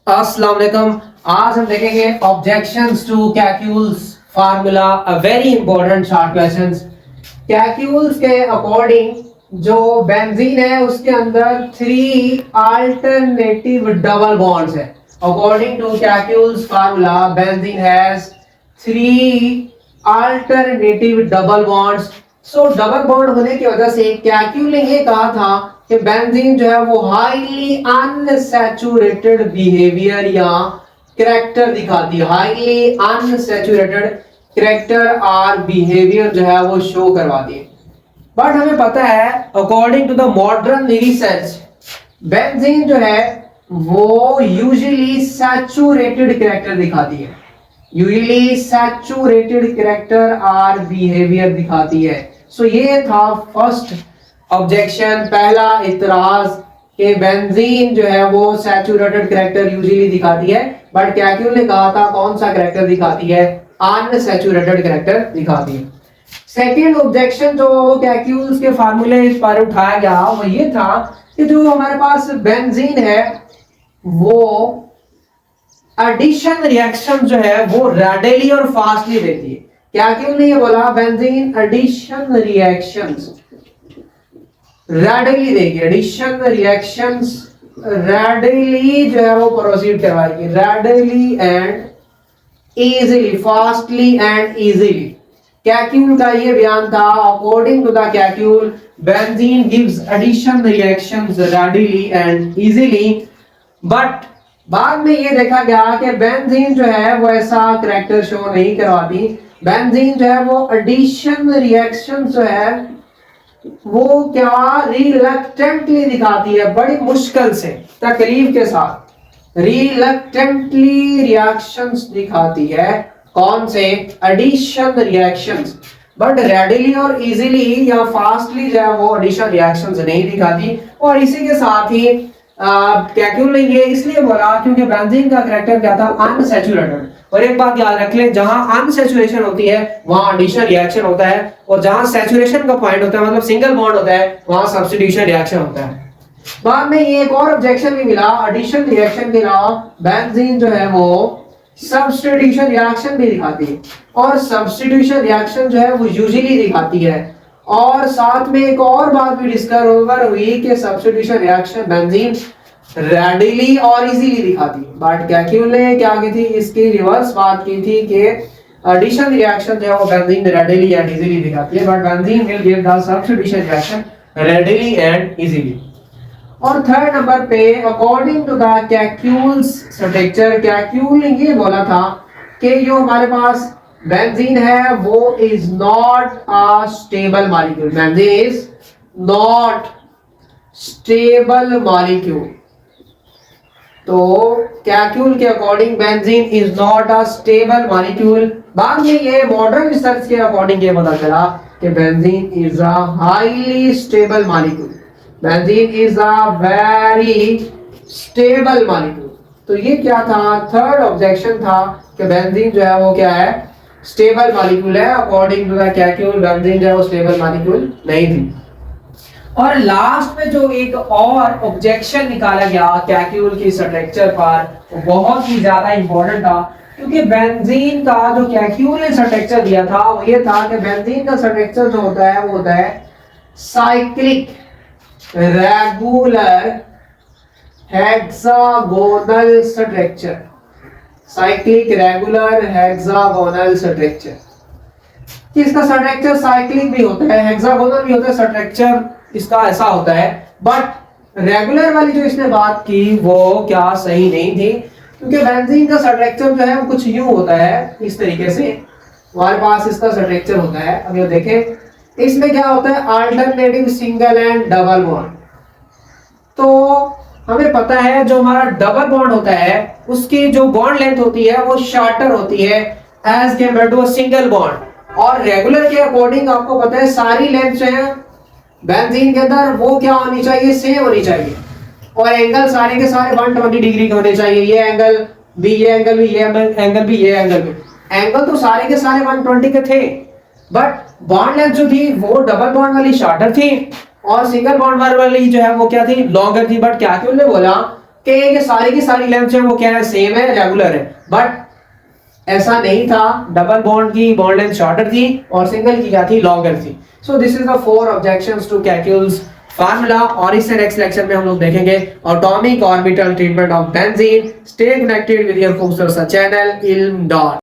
अस्सलाम वालेकुम। आज हम देखेंगे objections to Kekule's formula, a very important short questions. Kekule's के अकॉर्डिंग जो बेंजीन है उसके अंदर 3 अल्टरनेटिव डबल बॉन्ड्स है। According to Kekule's formula benzene has 3 alternative double bonds. So double bond होने की वजह से कैक्यूल ने ये कहा था कि बेंजीन जो है वो हाईली अनसैचुरेटेड बिहेवियर या करैक्टर दिखाती है। हाईली अनसैचुरेटेड करैक्टर और बिहेवियर जो है वो शो करवाती है। बट हमें पता है according to the modern research benzene जो है वो यूजुअली सैचुरेटेड करैक्टर दिखाती है। यूजुअली सैचुरेटेड करैक्टर और बिहेवियर दिखाती है। सो ये था फर्स्ट ऑब्जेक्शन, पहला इतराज कि बेंजीन जो है वो सैचुरेटेड करैक्टर यूजुअली दिखाती है, बट कैक्यूल ने कहा था कौन सा करैक्टर दिखाती है? अनसैचुरेटेड करैक्टर दिखाती है। सेकेंड ऑब्जेक्शन जो कैक्यूल्स के फार्मूले इस पर उठाया गया वो ये था कि जो हमारे पास बेंजीन है वो एडिशन रिएक्शन जो है वो रैडिकली और फास्टली देती है। कैक्यूल ने ये बोला बेंजीन एडिशन रिएक्शंस रैडिकली देगी। एडिशन रिएक्शंस रैडिकली जो है वो प्रोसीड करवाएगी, radically and easily, fastly and easily. Kekule का ये बयान था। According to the Kekule benzene gives addition reactions radically and easily, but बाद में ये देखा गया कि बेंजीन जो है वो ऐसा करैक्टर शो नहीं करवाती। बेंजीन जो है वो एडिशन रिएक्शन जो है वो क्या रिलक्टेंटली दिखाती है, बड़ी मुश्किल से, तकलीफ के साथ रिलक्टेंटली रिएक्शंस दिखाती है। कौन से? Addition reactions. बट रेडिली और इजीली या फास्टली जो है वो एडिशन रिएक्शंस नहीं दिखाती। और इसी के साथ ही कैक्यूल ने ये इसलिए बोला क्योंकि बेंजीन का करैक्टर क्या था? अनसैचुरेटेड। और एक बात याद रख लें, जहां अनसैचुरेशन होती है वहां एडिशन रिएक्शन होता है, और जहां सैचुरेशन का पॉइंट होता है मतलब सिंगल बॉन्ड होता है वहां सब्स्टिट्यूशन रिएक्शन होता है। बाद में ये एक और ऑब्जेक्शन भी मिला, एडिशन रिएक्शन के अलावा बेंजीन जो है वो सब्स्टिट्यूशन रिएक्शन भी दिखाती है, और सब्स्टिट्यूशन रिएक्शन जो है वो यूजुअली दिखाती है। और साथ में एक और बात भी डिस्कवर हुई कि सब्स्टिट्यूशन रिएक्शन बेंजीन रैडिकली और इजीली दिखाती है। बट कैक्यूल ने क्या की थी? इसकी रिवर्स बात की थी कि एडिशन रिएक्शन जो है वो बेंजीन रैडिकली एंड इजीली दिखाती है, but benzene will give the substitution reaction radically and easily. और थर्ड नंबर पे according to the Kekule's structure, Kekule ने ये बोला था कि जो हमारे पास बेंजीन है वो is not a stable molecule. Benzene is not stable molecule. तो कैक्यूल के according benzene is not a stable molecule. बाद में ये मॉडर्न रिसर्च के अकॉर्डिंग ये पता चला कि benzene is a highly stable molecule. Benzene is a very stable molecule. तो ये क्या था? थर्ड ऑब्जेक्शन था कि बेंजीन जो है वो क्या है? स्टेबल मॉलिक्यूल है। According to the Kekule benzene जो है वो स्टेबल मॉलिक्यूल नहीं थी। और लास्ट में जो एक और ऑब्जेक्शन निकाला गया कैक्यूल की स्ट्रक्चर पर, वो बहुत ही ज्यादा इंपॉर्टेंट था, क्योंकि बेंजीन का जो कैक्यूल ने स्ट्रक्चर दिया था वो ये था कि बेंजीन का स्ट्रक्चर जो होता है वो होता है cyclic regular hexagonal structure. Cyclic regular hexagonal structure. इसका स्ट्रक्चर साइक्लिक भी होता है, हेक्सागोनल भी होता है, स्ट्रक्चर इसका ऐसा होता है। बट रेगुलर वाली जो इसने बात की वो क्या सही नहीं थी, क्योंकि बेंजीन का स्ट्रक्चर जो है वो कुछ यूं होता है, इस तरीके से हमारे पास इसका स्ट्रक्चर होता है। अब ये देखें, इसमें क्या होता है? Alternative single and double bond. तो हमें पता है जो हमारा डबल बॉन्ड होता है उसकी जो बॉन्ड लेंथ होती है वो शॉर्टर होती है as compare to a single bond. और रेगुलर के अकॉर्डिंग आपको पता है सारी लेंथ जो है बेंजीन के अंदर वो क्या होनी चाहिए? सेम होनी चाहिए। और एंगल सारे के सारे 120 डिग्री के होने चाहिए। ये एंगल भी, ये एंगल भी, ये एंगल भी, ये एंगल भी। एंगल तो सारे के सारे 120 के थे, बट बॉन्ड लेंथ जो थी वो डबल बॉन्ड वाली शॉर्टर थी और सिंगल बॉन्ड वाली जो है वो क्या थी? लॉन्गर थी। बट कैक्यूल ने बोला कि सारी की सारी लेंथ जो है वो क्या है, सेम है, रेगुलर है, बट ऐसा नहीं था। डबल बॉन्ड की बॉन्ड लेंथ शॉर्टर थी और सिंगल की क्या थी, लॉन्गर थी। So this is the 4 objections to Kekule's formula. और इससे नेक्स्ट लेक्चर में हम लोग देखेंगे atomic orbital treatment of benzene. Stay connected with your focus channel Ilm dot.